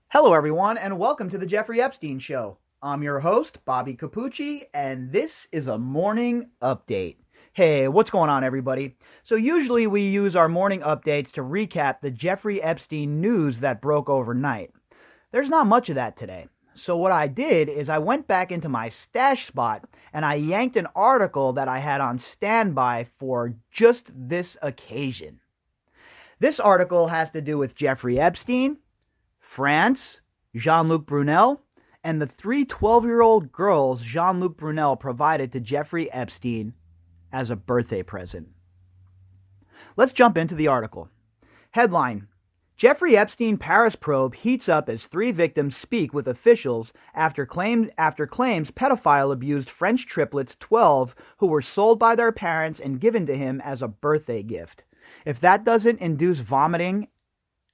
Hello, everyone, and welcome to the Jeffrey Epstein Show. I'm your host, Bobbycapucci, and this is a morning update. Hey, what's going on, everybody? So usually we use our morning updates to recap the Jeffrey Epstein news that broke overnight. There's not much of that today. So what I did is I went back into my stash spot and I yanked an article that I had on standby for just this occasion. This article has to do with Jeffrey Epstein, France, Jean-Luc Brunel, and the three 12-year-old girls Jean-Luc Brunel provided to Jeffrey Epstein as a birthday present. Let's jump into the article. Headline: Jeffrey Epstein Paris probe heats up as three victims speak with officials after claims pedophile abused French triplets 12 who were sold by their parents and given to him as a birthday gift. If that doesn't induce vomiting,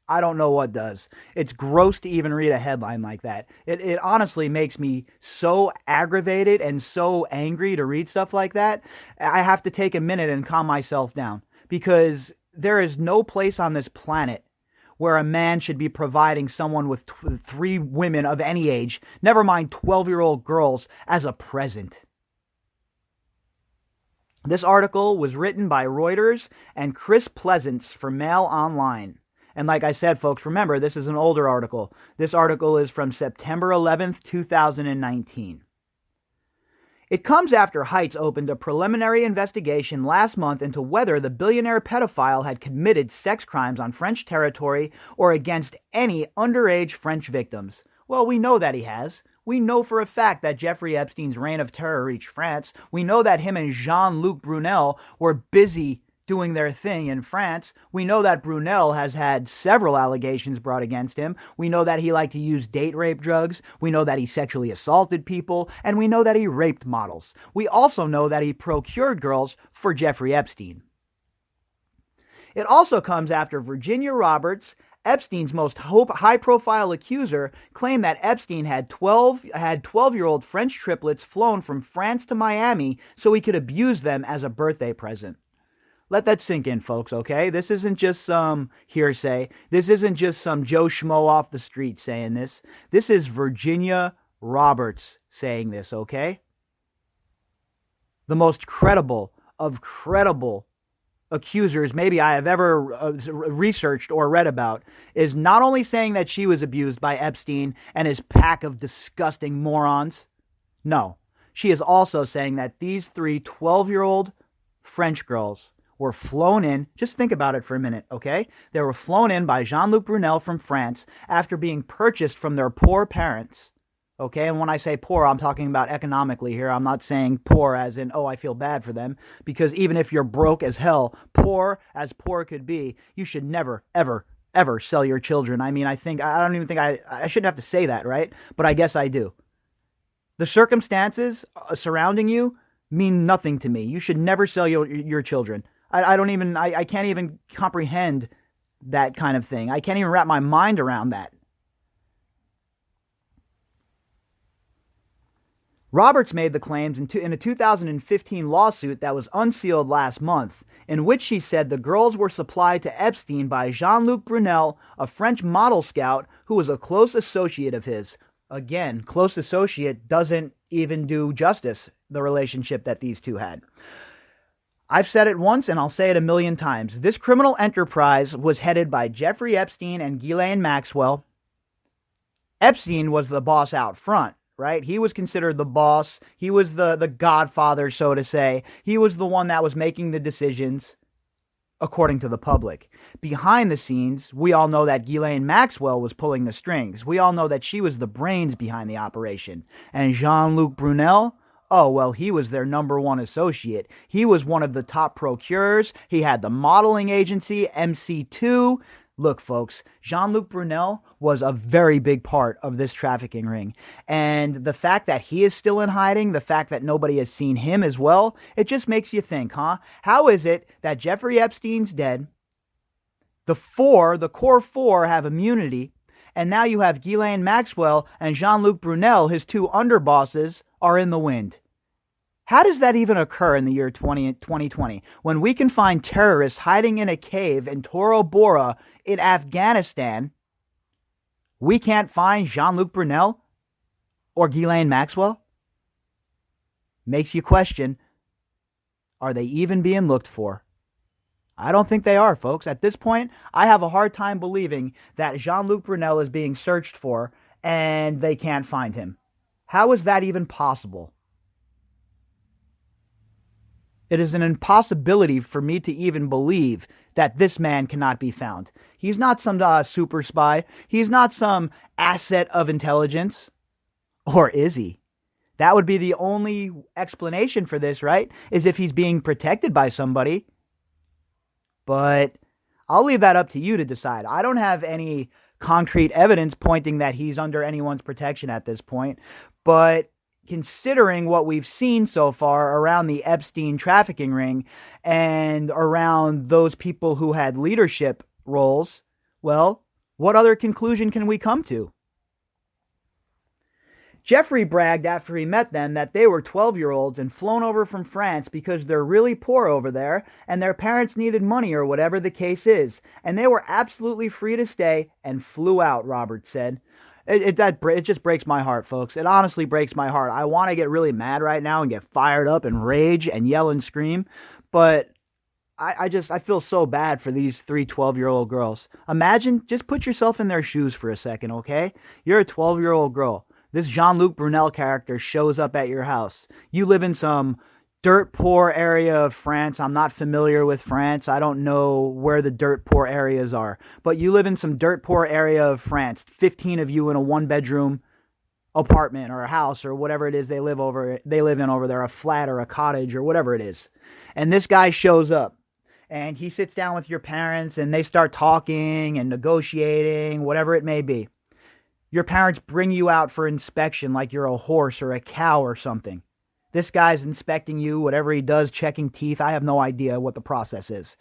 I don't know what does. It's gross to even read a headline like that. It honestly makes me so aggravated and so angry to read stuff like that. I have to take a minute and calm myself down, because there is no place on this planet where a man should be providing someone with three women of any age, never mind 12-year-old girls, as a present. This article was written by Reuters and Chris Pleasance for Mail Online. And like I said, folks, remember, this is an older article. This article is from September 11th, 2019. It comes after Heights opened a preliminary investigation last month into whether the billionaire pedophile had committed sex crimes on French territory or against any underage French victims. Well, we know that he has. We know for a fact that Jeffrey Epstein's reign of terror reached France. We know that him and Jean-Luc Brunel were busy doing their thing in France. We know that Brunel has had several allegations brought against him. We know that he liked to use date rape drugs. We know that he sexually assaulted people. And we know that he raped models. We also know that he procured girls for Jeffrey Epstein. It also comes after Virginia Roberts, Epstein's most high-profile accuser, claimed that Epstein had 12-year-old French triplets flown from France to Miami so he could abuse them as a birthday present. Let that sink in, folks, okay? This isn't just some hearsay. This isn't just some Joe Schmo off the street saying this. This is Virginia Roberts saying this, okay? The most credible of credible accusers maybe I have ever researched or read about is not only saying that she was abused by Epstein and his pack of disgusting morons. No, she is also saying that these three 12-year-old French girls were flown in. Just think about it for a minute, okay? They were flown in by Jean-Luc Brunel from France after being purchased from their poor parents, okay? And when I say poor, I'm talking about economically here. I'm not saying poor as in, oh, I feel bad for them, because even if you're broke as hell, poor as poor could be, you should never, ever, ever sell your children. I mean, I don't even think I shouldn't have to say that, right? But I guess I do. The circumstances surrounding you mean nothing to me. You should never sell your children. I can't even comprehend that kind of thing. I can't even wrap my mind around that. Roberts made the claims in a 2015 lawsuit that was unsealed last month, in which she said the girls were supplied to Epstein by Jean-Luc Brunel, a French model scout who was a close associate of his. Again, close associate doesn't even do justice, the relationship that these two had. I've said it once and I'll say it a million times. This criminal enterprise was headed by Jeffrey Epstein and Ghislaine Maxwell. Epstein was the boss out front, right? He was considered the boss. He was the godfather, so to say. He was the one that was making the decisions according to the public. Behind the scenes, we all know that Ghislaine Maxwell was pulling the strings. We all know that she was the brains behind the operation. And Jean-Luc Brunel, oh, well, he was their number one associate. He was one of the top procurers. He had the modeling agency, MC2. Look, folks, Jean-Luc Brunel was a very big part of this trafficking ring. And the fact that he is still in hiding, the fact that nobody has seen him as well, it just makes you think, huh? How is it that Jeffrey Epstein's dead, the core four have immunity, and now you have Ghislaine Maxwell and Jean-Luc Brunel, his two underbosses, are in the wind? How does that even occur in the year 2020 when we can find terrorists hiding in a cave in Tora Bora in Afghanistan We can't find Jean-Luc Brunel or Ghislaine Maxwell? Makes you question, are they even being looked for? I don't think they are, folks. At this point, I have a hard time believing that Jean-Luc Brunel is being searched for and they can't find him. How is that even possible? It is an impossibility for me to even believe that this man cannot be found. He's not some super spy. He's not some asset of intelligence. Or is he? That would be the only explanation for this, right? Is if he's being protected by somebody. But I'll leave that up to you to decide. I don't have any concrete evidence pointing that he's under anyone's protection at this point. But considering what we've seen so far around the Epstein trafficking ring and around those people who had leadership roles, well, what other conclusion can we come to? Giuffre bragged after he met them that they were 12-year-olds and flown over from France because they're really poor over there and their parents needed money or whatever the case is, and they were absolutely free to stay and flew out, Roberts said. It just breaks my heart, folks. It honestly breaks my heart. I want to get really mad right now and get fired up and rage and yell and scream, but I feel so bad for these 3 12-year-old girls. Imagine, just put yourself in their shoes for a second, okay? You're a 12-year-old girl. This Jean-Luc Brunel character shows up at your house. You live in some dirt poor area of France. I'm not familiar with France. I don't know where the dirt poor areas are. But you live in some dirt poor area of France. 15 of you in a 1-bedroom apartment or a house or whatever it is they live in over there, a flat or a cottage or whatever it is. And this guy shows up. And he sits down with your parents and they start talking and negotiating, whatever it may be. Your parents bring you out for inspection like you're a horse or a cow or something. This guy's inspecting you, whatever he does, checking teeth. I have no idea what the process is.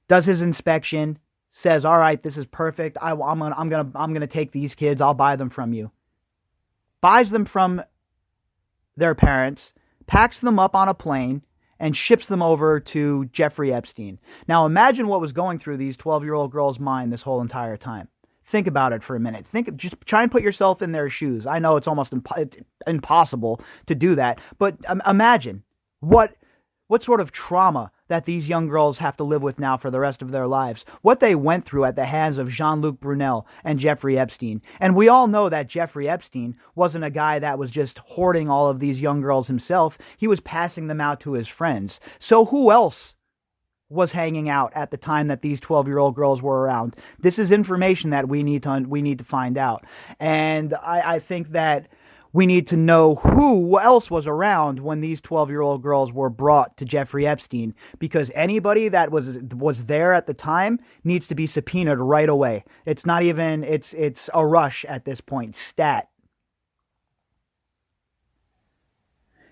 Does his inspection, says, "All right, this is perfect. I'm gonna take these kids. I'll buy them from you." Buys them from their parents, packs them up on a plane, and ships them over to Jeffrey Epstein. Now imagine what was going through these 12-year-old girls' mind this whole entire time. Think about it for a minute. Just try and put yourself in their shoes. I know it's almost impossible to do that, but imagine what sort of trauma that these young girls have to live with now for the rest of their lives. What they went through at the hands of Jean-Luc Brunel and Jeffrey Epstein. And we all know that Jeffrey Epstein wasn't a guy that was just hoarding all of these young girls himself. He was passing them out to his friends. So who else was hanging out at the time that these 12-year-old girls were around? This is information that we need to find out. And I think that we need to know who else was around when these 12-year-old girls were brought to Jeffrey Epstein, because anybody that was there at the time needs to be subpoenaed right away. It's not even, it's a rush at this point. Stat.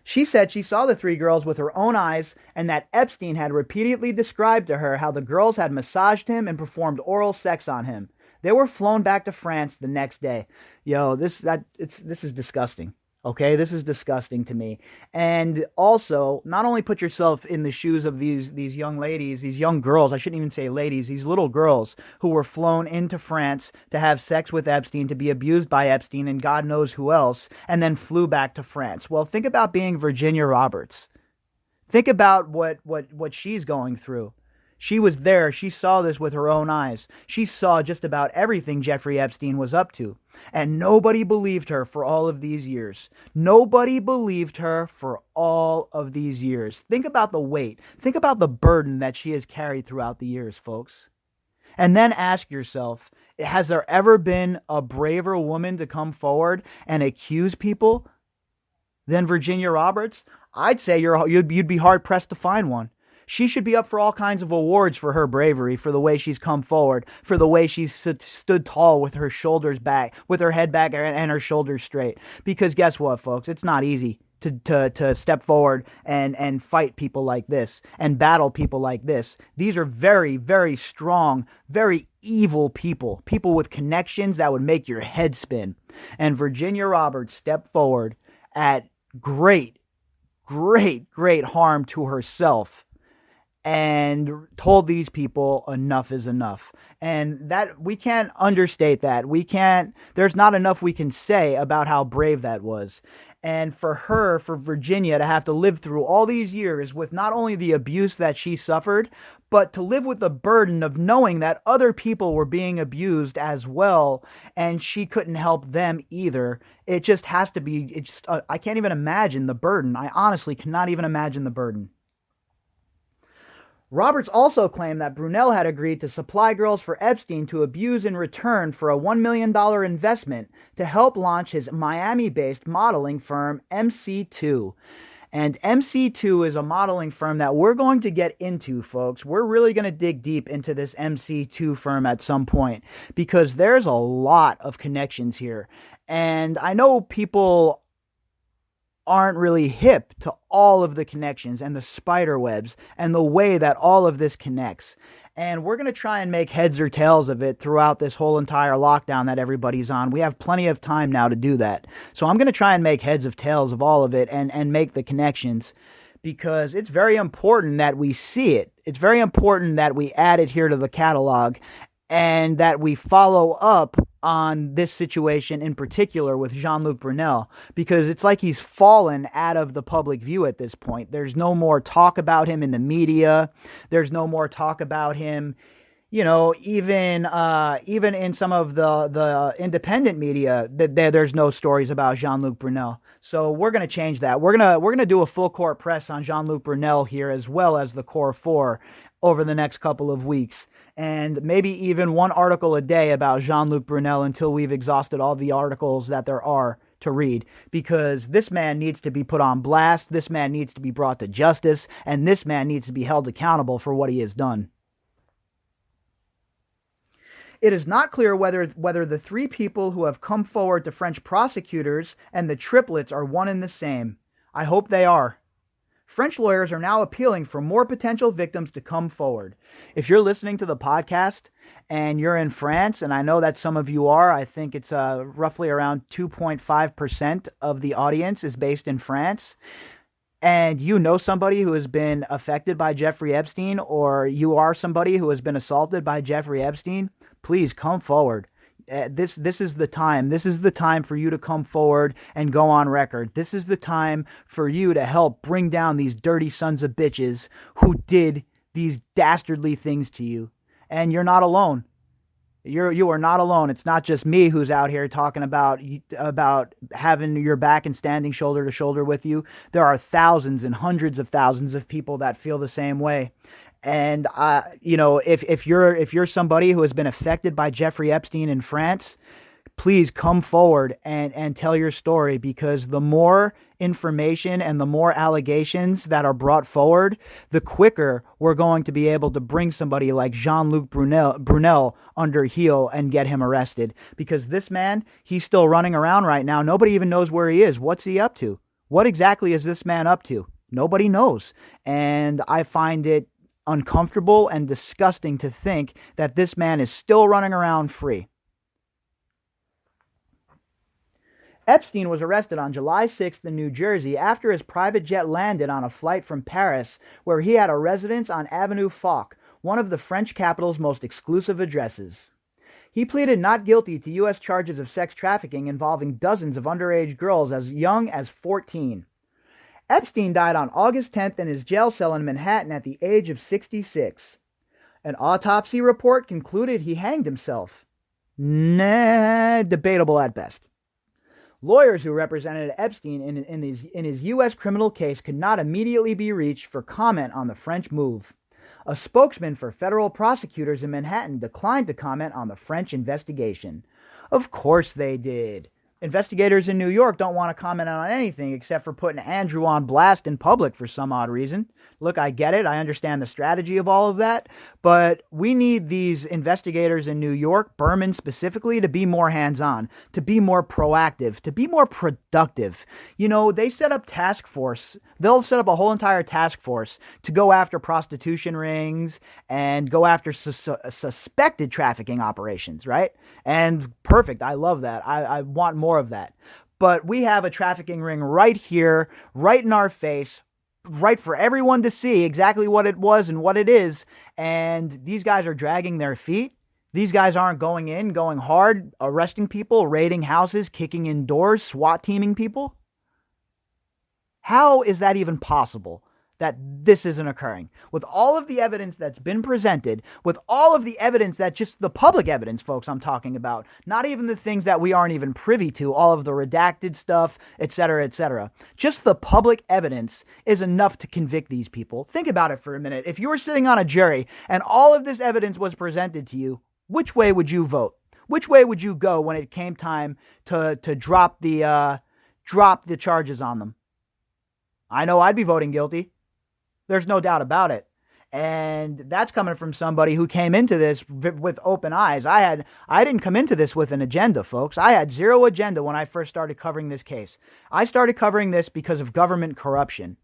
She said she saw the 3 girls with her own eyes and that Epstein had repeatedly described to her how the girls had massaged him and performed oral sex on him. They were flown back to France the next day. Yo, this is disgusting. Okay, this is disgusting to me. And also, not only put yourself in the shoes of these young ladies, these young girls, I shouldn't even say ladies, these little girls who were flown into France to have sex with Epstein, to be abused by Epstein and God knows who else, and then flew back to France. Well, think about being Virginia Roberts. Think about what she's going through. She was there. She saw this with her own eyes. She saw just about everything Jeffrey Epstein was up to. And nobody believed her for all of these years. Nobody believed her for all of these years. Think about the weight. Think about the burden that she has carried throughout the years, folks. And then ask yourself, has there ever been a braver woman to come forward and accuse people than Virginia Roberts? I'd say you'd be hard-pressed to find one. She should be up for all kinds of awards for her bravery, for the way she's come forward, for the way she's stood tall with her shoulders back, with her head back and her shoulders straight. Because guess what, folks? It's not easy to step forward and fight people like this and battle people like this. These are very, very strong, very evil people. People with connections that would make your head spin. And Virginia Roberts stepped forward at great, great, great harm to herself and told these people enough is enough. And that, we can't understate that. There's not enough we can say about how brave that was. And for Virginia to have to live through all these years with not only the abuse that she suffered, but to live with the burden of knowing that other people were being abused as well, and she couldn't help them either. It just has to be, I can't even imagine the burden. I honestly cannot even imagine the burden. Roberts also claimed that Brunel had agreed to supply girls for Epstein to abuse in return for a $1 million investment to help launch his Miami-based modeling firm MC2. And MC2 is a modeling firm that we're going to get into, folks. We're really going to dig deep into this MC2 firm at some point because there's a lot of connections here. And I know people aren't really hip to all of the connections and the spider webs and the way that all of this connects. And we're going to try and make heads or tails of it throughout this whole entire lockdown that everybody's on. We have plenty of time now to do that. So I'm going to try and make heads of tails of all of it and make the connections, because it's very important that we see it. It's very important that we add it here to the catalog and that we follow up on this situation in particular with Jean-Luc Brunel, because it's like he's fallen out of the public view at this point. There's no more talk about him in the media. There's no more talk about him, even in some of the independent media. There's no stories about Jean-Luc Brunel. So we're going to change that. We're going to do a full court press on Jean-Luc Brunel here, as well as the Core 4, over the next couple of weeks. And maybe even one article a day about Jean-Luc Brunel until we've exhausted all the articles that there are to read. Because this man needs to be put on blast, this man needs to be brought to justice, and this man needs to be held accountable for what he has done. It is not clear whether the three people who have come forward to French prosecutors and the triplets are one and the same. I hope they are. French lawyers are now appealing for more potential victims to come forward. If you're listening to the podcast and you're in France, and I know that some of you are, I think it's roughly around 2.5% of the audience is based in France, and you know somebody who has been affected by Jeffrey Epstein, or you are somebody who has been assaulted by Jeffrey Epstein, please come forward. This is the time. This is the time for you to come forward and go on record. This is the time for you to help bring down these dirty sons of bitches who did these dastardly things to you. And you're not alone. You are not alone. It's not just me who's out here talking about having your back and standing shoulder to shoulder with you. There are thousands and hundreds of thousands of people that feel the same way. And if you're somebody who has been affected by Jeffrey Epstein in France, please come forward and tell your story, because the more information and the more allegations that are brought forward, the quicker we're going to be able to bring somebody like Jean-Luc Brunel under heel and get him arrested. Because this man, he's still running around right now. Nobody even knows where he is. What's he up to? What exactly is this man up to? Nobody knows. And I find it uncomfortable and disgusting to think that this man is still running around free. Epstein was arrested on July 6th in New Jersey after his private jet landed on a flight from Paris, where he had a residence on Avenue Foch, one of the French capital's most exclusive addresses. He pleaded not guilty to U.S. charges of sex trafficking involving dozens of underage girls as young as 14. Epstein died on August 10th in his jail cell in Manhattan at the age of 66. An autopsy report concluded he hanged himself. Debatable at best. Lawyers who represented Epstein in his U.S. criminal case could not immediately be reached for comment on the French move. A spokesman for federal prosecutors in Manhattan declined to comment on the French investigation. Of course they did. Investigators in New York don't want to comment on anything except for putting Andrew on blast in public for some odd reason. Look, I get it. I understand the strategy of all of that. But we need these investigators in New York, Berman specifically, to be more hands-on, to be more proactive, to be more productive. They set up task force. They'll set up a whole entire task force to go after prostitution rings and go after suspected trafficking operations, right? And perfect. I love that. I want more of that. But we have a trafficking ring right here, right in our face, right for everyone to see exactly what it was and what it is. And these guys are dragging their feet. These guys aren't going hard, arresting people, raiding houses, kicking in doors, SWAT teaming people. How is that even possible that this isn't occurring? With all of the evidence that's been presented, with all of the evidence that just the public evidence, folks, I'm talking about, not even the things that we aren't even privy to, all of the redacted stuff, etc., etc. Just the public evidence is enough to convict these people. Think about it for a minute. If you were sitting on a jury and all of this evidence was presented to you, which way would you vote? Which way would you go when it came time to drop the charges on them? I know I'd be voting guilty. There's no doubt about it. And that's coming from somebody who came into this with open eyes. I didn't come into this with an agenda, folks. I had zero agenda when I first started covering this case. I started covering this because of government corruption.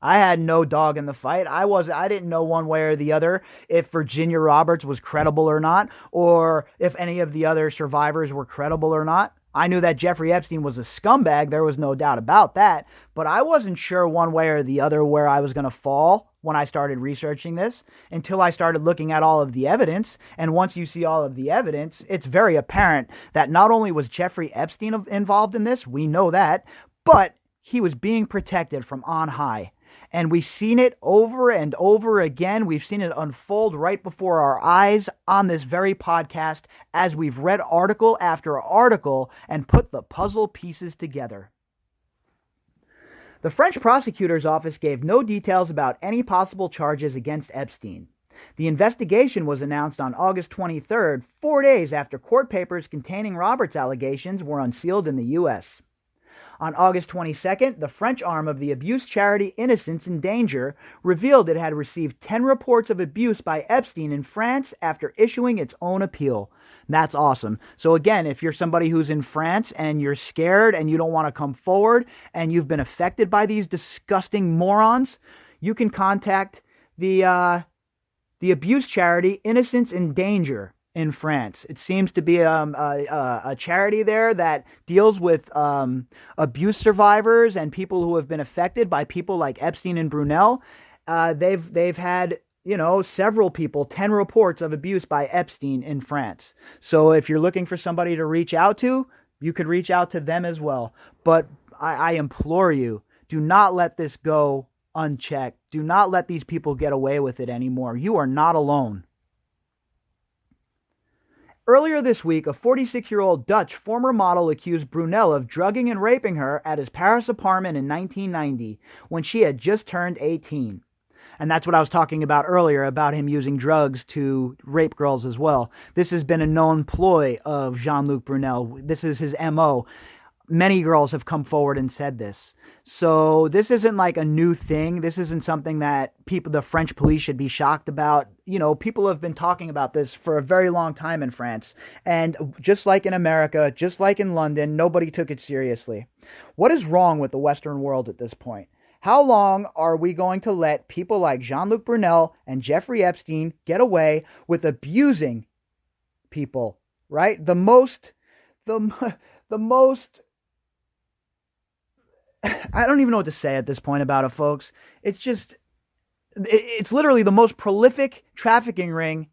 I had no dog in the fight. I didn't know one way or the other if Virginia Roberts was credible or not, or if any of the other survivors were credible or not. I knew that Jeffrey Epstein was a scumbag. There was no doubt about that. But I wasn't sure one way or the other where I was going to fall when I started researching this until I started looking at all of the evidence. And once you see all of the evidence, it's very apparent that not only was Jeffrey Epstein involved in this, we know that, but he was being protected from on high. And we've seen it over and over again. We've seen it unfold right before our eyes on this very podcast as we've read article after article and put the puzzle pieces together. The French prosecutor's office gave no details about any possible charges against Epstein. The investigation was announced on August 23rd, 4 days after court papers containing Roberts' allegations were unsealed in the U.S. On August 22nd, the French arm of the abuse charity Innocence in Danger revealed it had received 10 reports of abuse by Epstein in France after issuing its own appeal. That's awesome. So again, if you're somebody who's in France and you're scared and you don't want to come forward and you've been affected by these disgusting morons, you can contact the abuse charity Innocence in Danger in France. It seems to be a charity there that deals with abuse survivors and people who have been affected by people like Epstein and Brunel. They've had several people, 10 reports of abuse by Epstein in France. So if you're looking for somebody to reach out to, you could reach out to them as well. But I implore you, do not let this go unchecked. Do not let these people get away with it anymore. You are not alone. Earlier this week, a 46-year-old Dutch former model accused Brunel of drugging and raping her at his Paris apartment in 1990 when she had just turned 18. And that's what I was talking about earlier, about him using drugs to rape girls as well. This has been a known ploy of Jean-Luc Brunel. This is his MO. Many girls have come forward and said this. So this isn't like a new thing. This isn't something that the French police should be shocked about. People have been talking about this for a very long time in France. And just like in America, just like in London, nobody took it seriously. What is wrong with the Western world at this point? How long are we going to let people like Jean-Luc Brunel and Jeffrey Epstein get away with abusing people, right? The most I don't even know what to say at this point about it, folks. It's literally the most prolific trafficking ring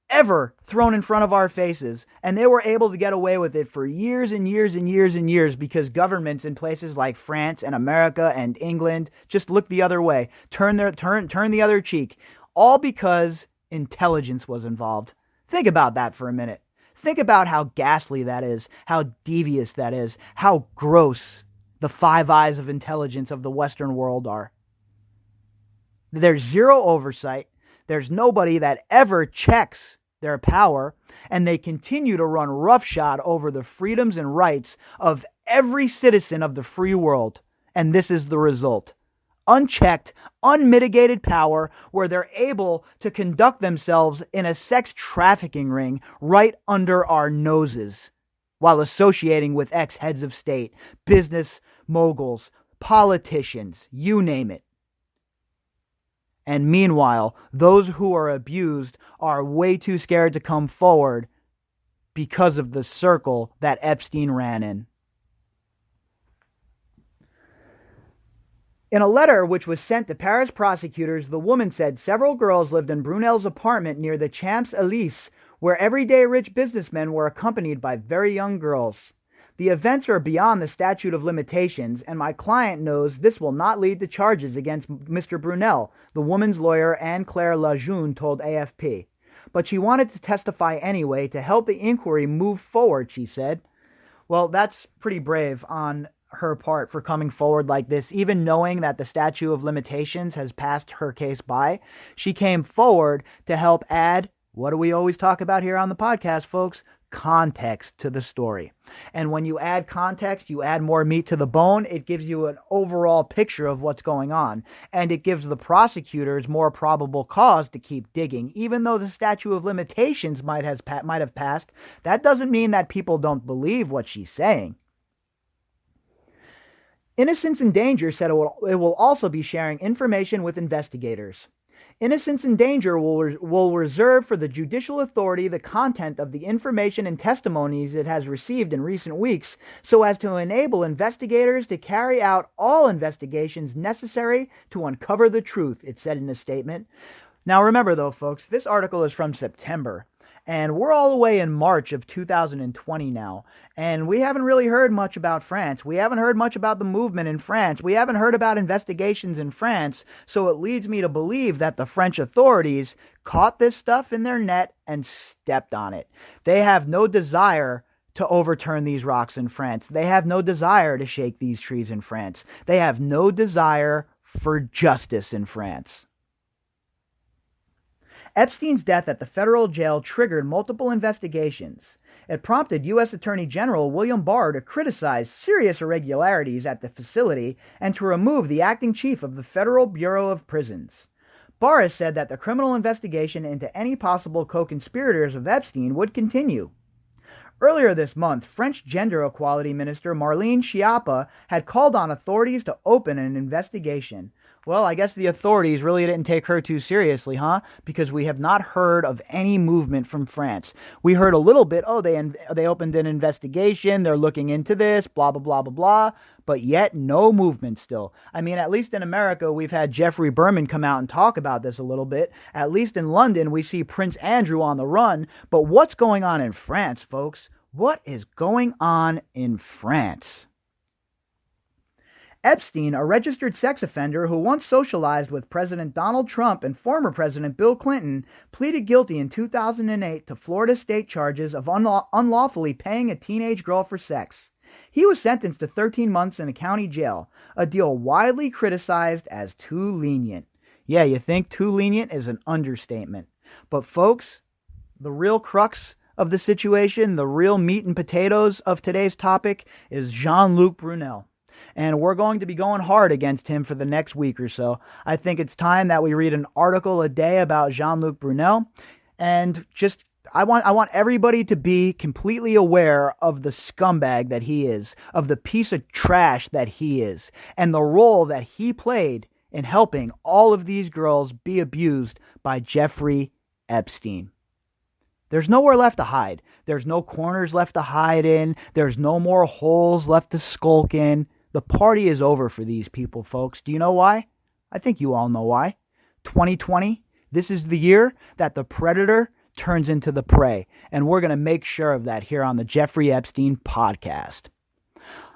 ever thrown in front of our faces. And they were able to get away with it for years and years and years and years because governments in places like France and America and England just looked the other way, turn the other cheek, all because intelligence was involved. Think about that for a minute. Think about how ghastly that is, how devious that is, how gross the five eyes of intelligence of the Western world are. There's zero oversight. There's nobody that ever checks their power, and they continue to run roughshod over the freedoms and rights of every citizen of the free world. And this is the result. Unchecked, unmitigated power where they're able to conduct themselves in a sex trafficking ring right under our noses, while associating with ex-heads of state, business moguls, politicians, you name it. And meanwhile, those who are abused are way too scared to come forward because of the circle that Epstein ran in. In a letter which was sent to Paris prosecutors, the woman said several girls lived in Brunel's apartment near the Champs-Élysées, where everyday rich businessmen were accompanied by very young girls. The events are beyond the statute of limitations, and my client knows this will not lead to charges against Mr. Brunel, the woman's lawyer Anne-Claire Lejeune told AFP. But she wanted to testify anyway to help the inquiry move forward, she said. Well, that's pretty brave on her part for coming forward like this, even knowing that the statute of limitations has passed her case by. She came forward to help add, what do we always talk about here on the podcast, folks? Context to the story. And when you add context, you add more meat to the bone. It gives you an overall picture of what's going on, and it gives the prosecutors more probable cause to keep digging. Even though the statute of limitations might have passed, that doesn't mean that people don't believe what she's saying. Innocence in Danger said it will also be sharing information with investigators. Innocence in Danger will reserve for the judicial authority the content of the information and testimonies it has received in recent weeks so as to enable investigators to carry out all investigations necessary to uncover the truth, it said in a statement. Now remember though, folks, this article is from September. And we're all the way in March of 2020 now, and we haven't really heard much about France. We haven't heard much about the movement in France. We haven't heard about investigations in France, so it leads me to believe that the French authorities caught this stuff in their net and stepped on it. They have no desire to overturn these rocks in France. They have no desire to shake these trees in France. They have no desire for justice in France. Epstein's death at the federal jail triggered multiple investigations. It prompted U.S. Attorney General William Barr to criticize serious irregularities at the facility and to remove the acting chief of the Federal Bureau of Prisons. Barr has said that the criminal investigation into any possible co-conspirators of Epstein would continue. Earlier this month, French Gender Equality Minister Marlene Schiappa had called on authorities to open an investigation. Well, I guess the authorities really didn't take her too seriously, huh? Because we have not heard of any movement from France. We heard a little bit, they opened an investigation, they're looking into this, blah, blah, blah, blah, blah, but yet no movement still. I mean, at least in America, we've had Jeffrey Berman come out and talk about this a little bit. At least in London, we see Prince Andrew on the run. But what's going on in France, folks? What is going on in France? Epstein, a registered sex offender who once socialized with President Donald Trump and former President Bill Clinton, pleaded guilty in 2008 to Florida state charges of unlawfully paying a teenage girl for sex. He was sentenced to 13 months in a county jail, a deal widely criticized as too lenient. Yeah, you think too lenient is an understatement. But folks, the real crux of the situation, the real meat and potatoes of today's topic is Jean-Luc Brunel. And we're going to be going hard against him for the next week or so. I think it's time that we read an article a day about Jean-Luc Brunel. And just, I want everybody to be completely aware of the scumbag that he is, of the piece of trash that he is, and the role that he played in helping all of these girls be abused by Jeffrey Epstein. There's nowhere left to hide. There's no corners left to hide in. There's no more holes left to skulk in. The party is over for these people, folks. Do you know why? I think you all know why. 2020, this is the year that the predator turns into the prey. And we're going to make sure of that here on the Jeffrey Epstein podcast.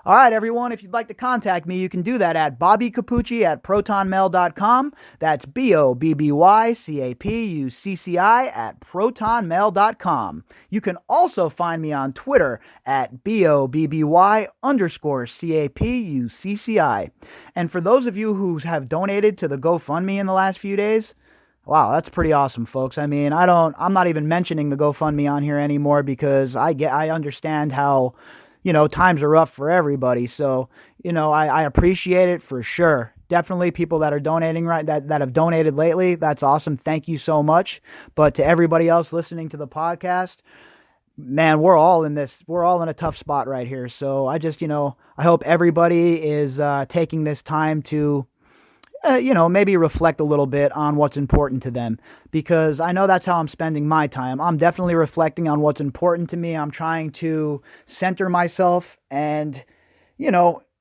All right, everyone, if you'd like to contact me, you can do that at bobbycapucci@protonmail.com. That's BOBBYCAPUCCI@protonmail.com. You can also find me on Twitter at BOBBY_CAPUCCI. And for those of you who have donated to the GoFundMe in the last few days, wow, that's pretty awesome, folks. I mean, I'm not even mentioning the GoFundMe on here anymore because I understand how, times are rough for everybody. So, I appreciate it for sure. Definitely people that are donating that have donated lately. That's awesome. Thank you so much. But to everybody else listening to the podcast, man, we're all in a tough spot right here. So I just, I hope everybody is taking this time to maybe reflect a little bit on what's important to them, because I know that's how I'm spending my time. I'm definitely reflecting on what's important to me. I'm trying to center myself and,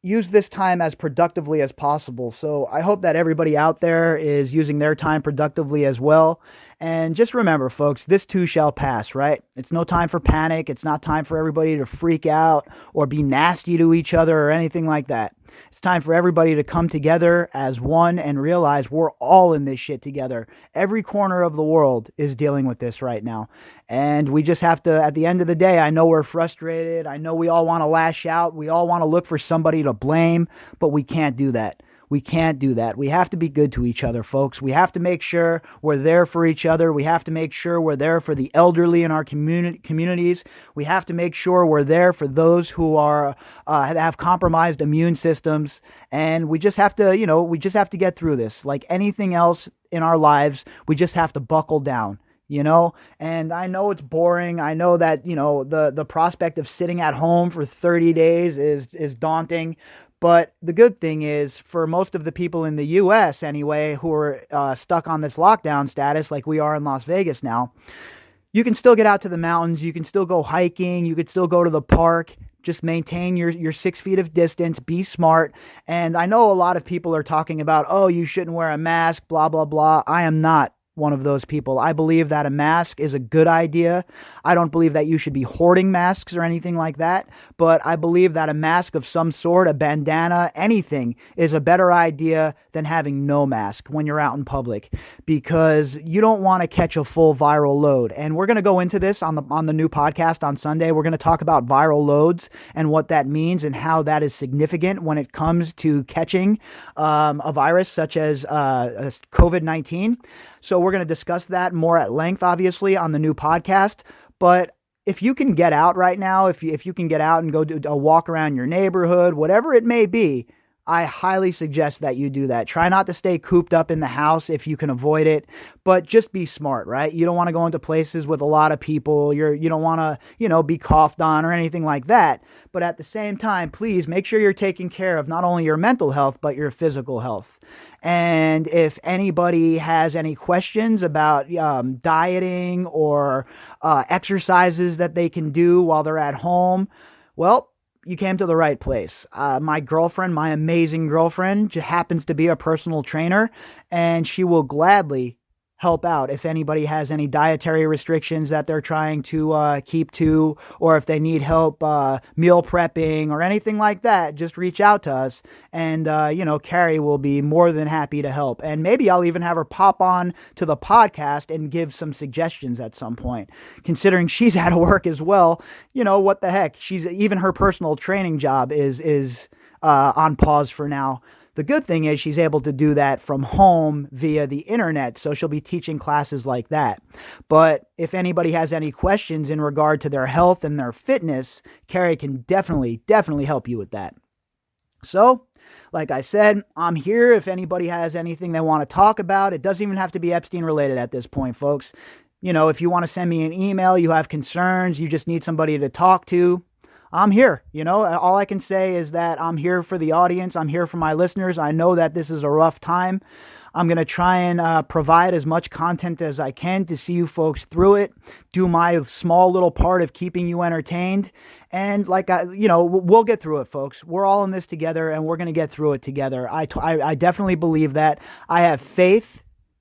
use this time as productively as possible. So I hope that everybody out there is using their time productively as well. And just remember, folks, this too shall pass, right? It's no time for panic. It's not time for everybody to freak out or be nasty to each other or anything like that. It's time for everybody to come together as one and realize we're all in this shit together. Every corner of the world is dealing with this right now. And we just have to, at the end of the day, I know we're frustrated. I know we all want to lash out. We all want to look for somebody to blame, but we can't do that. We can't do that. We have to be good to each other, folks. We have to make sure we're there for each other. We have to make sure we're there for the elderly in our communities. We have to make sure we're there for those who are have compromised immune systems. And we just have to, we just have to get through this. Like anything else in our lives, we just have to buckle down. And I know it's boring. I know that, the prospect of sitting at home for 30 days is daunting. But the good thing is, for most of the people in the U.S. anyway, who are stuck on this lockdown status like we are in Las Vegas now, you can still get out to the mountains. You can still go hiking. You could still go to the park. Just maintain your 6 feet of distance. Be smart. And I know a lot of people are talking about, oh, you shouldn't wear a mask, blah, blah, blah. I am not one of those people. I believe that a mask is a good idea. I don't believe that you should be hoarding masks or anything like that, but I believe that a mask of some sort, a bandana, anything, is a better idea than having no mask when you're out in public, because you don't want to catch a full viral load. And we're going to go into this on the new podcast on Sunday. We're going to talk about viral loads and what that means and how that is significant when it comes to catching a virus such as COVID-19. So we're going to discuss that more at length, obviously, on the new podcast. But if you can get out right now, if you can get out and go do a walk around your neighborhood, whatever it may be, I highly suggest that you do that. Try not to stay cooped up in the house if you can avoid it, but just be smart, right? You don't want to go into places with a lot of people. You don't want to, be coughed on or anything like that. But at the same time, please make sure you're taking care of not only your mental health, but your physical health. And if anybody has any questions about dieting or exercises that they can do while they're at home, well, you came to the right place. My girlfriend, my amazing girlfriend, happens to be a personal trainer, and she will gladly help out if anybody has any dietary restrictions that they're trying to keep to, or if they need help meal prepping or anything like that. Just reach out to us, and Carrie will be more than happy to help. And maybe I'll even have her pop on to the podcast and give some suggestions at some point, considering she's out of work as well. What the heck, even her personal training job is on pause for now. The good thing is she's able to do that from home via the internet, so she'll be teaching classes like that. But if anybody has any questions in regard to their health and their fitness, Carrie can definitely help you with that. So, like I said, I'm here if anybody has anything they want to talk about. It doesn't even have to be Epstein related at this point, folks. If you want to send me an email, you have concerns, you just need somebody to talk to, I'm here. All I can say is that I'm here for the audience. I'm here for my listeners. I know that this is a rough time. I'm going to try and provide as much content as I can to see you folks through it, do my small little part of keeping you entertained. And we'll get through it, folks. We're all in this together, and we're going to get through it together. I definitely believe that. I have faith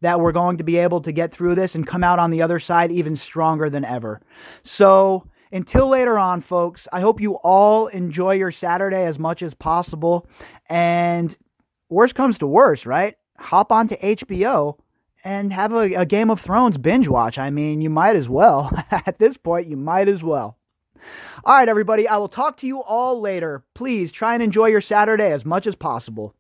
that we're going to be able to get through this and come out on the other side even stronger than ever. So, until later on, folks, I hope you all enjoy your Saturday as much as possible. And worst comes to worst, right? Hop onto HBO and have a Game of Thrones binge watch. I mean, you might as well. At this point, you might as well. All right, everybody, I will talk to you all later. Please try and enjoy your Saturday as much as possible.